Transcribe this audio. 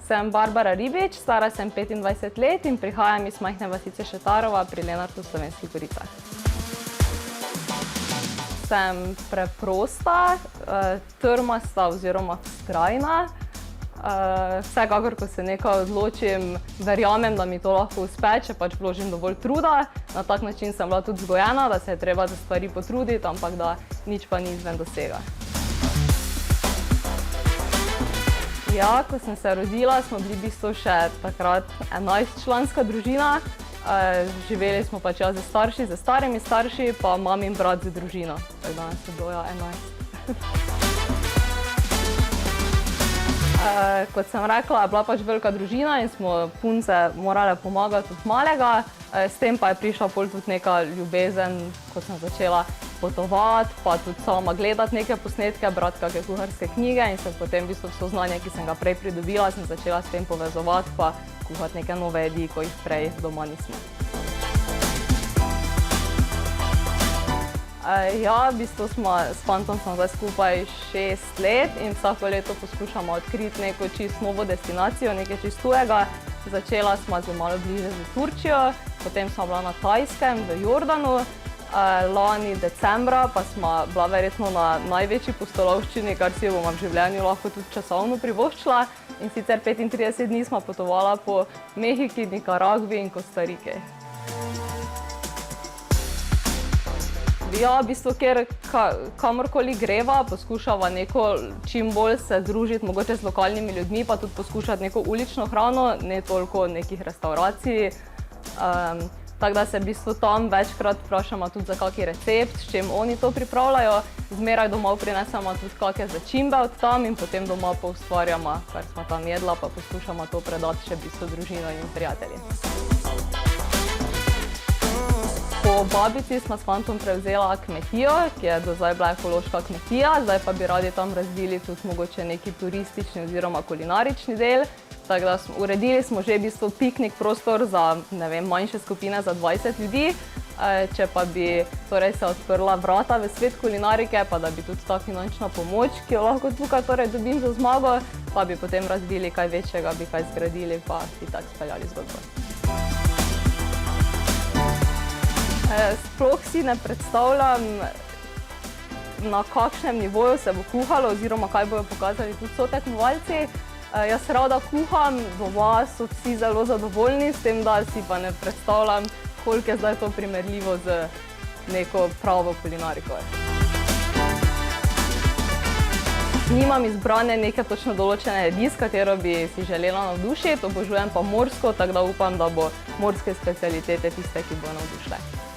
Sem Barbara Ribič, stara sem 25 let in prihajam iz majhne vasice Šetarova pri Lenartu v Slovenskih Goricah. Sem preprosta, trmasta oziroma vztrajna. Vsekakor, ko se nekaj odločim, verjamem, da mi to lahko uspe, če pač vložim dovolj truda. Na tak način sem bila tudi vzgojena, da se je treba za stvari potruditi, ampak da nič pa ni izven dosega. Ja, ko sem se rodila, smo bili v bistvu še takrat 11-članska družina. Živeli smo pač jaz z starši, z starimi starši, pa mam in brat z družino. Tako da nas je bilo 11. Kot sem rekla, je bila pač velika družina in smo punce morale pomagati od malega. S tem pa je prišla pol tudi neka ljubezen, ko sem začela potovati, pa tudi sama gledati neke posnetke, brati kakšne kuharske knjige in se potem v bistvu vso znanje, ki sem ga prej pridobila, sem začela s tem povezovati pa kuhati neke nove jedi, ko jih prej doma nismo. Ja, v bistvu smo s fantom zdaj skupaj 6 let in vsako leto poskušamo odkriti neko čisto novo destinacijo, nekaj čisto tujega. Začela smo malo bliže z Turčijo, potem smo bila na Tajskem, v Jordanu. Lani decembra pa smo bila verjetno na največji pustolovščini, kar si bomo v življenju lahko tudi časovno privoščila. In sicer 35 dni smo potovala po Mehiki, Nikaragvi in Kostariki. Ja, v bistvu, ker kamorkoli greva, poskušava neko čim bolj se družiti, mogoče z lokalnimi ljudmi, pa tudi poskušati neko ulično hrano, ne toliko nekih restavracij. Tako da se v bistvu tam večkrat vprašamo tudi za kakšen recept, s čim oni to pripravljajo. Zmeraj domov prinesemo tudi kakšne začimbe od tam in potem doma poustvarjamo, kar smo tam jedla, pa poskušamo to predati še v bistvu družino in prijatelji. Po babici smo s fantom prevzela kmetijo, ki je do zdaj bila ekološka kmetija, zdaj pa bi radi tam razvili tudi mogoče neki turistični oziroma kulinarični del. Tako da uredili smo že v bistvu piknik prostor za, ne vem, manjše skupine za 20 ljudi. Če pa bi torej se odprla vrata v svet kulinarike, pa da bi tudi ta finančna pomoč, ki jo lahko tukaj torej dobim za zmago, pa bi potem razvili kaj večjega, bi kaj zgradili, pa bi tako speljali zgodbo. Sploh si ne predstavljam, na kakšnem nivoju se bo kuhalo oziroma kaj bojo pokazali tudi sotekmovalci. Jaz rada kuham, doma so vsi zelo zadovoljni, s tem, da si pa ne predstavljam, koliko je zdaj to primerljivo z neko pravo kulinariko. Nimam izbrane neke točno določene jedi, s katero bi si želela navdušiti, obožujem pa morsko, tako da upam, da bo morske specialitete tiste, ki bodo navdušile.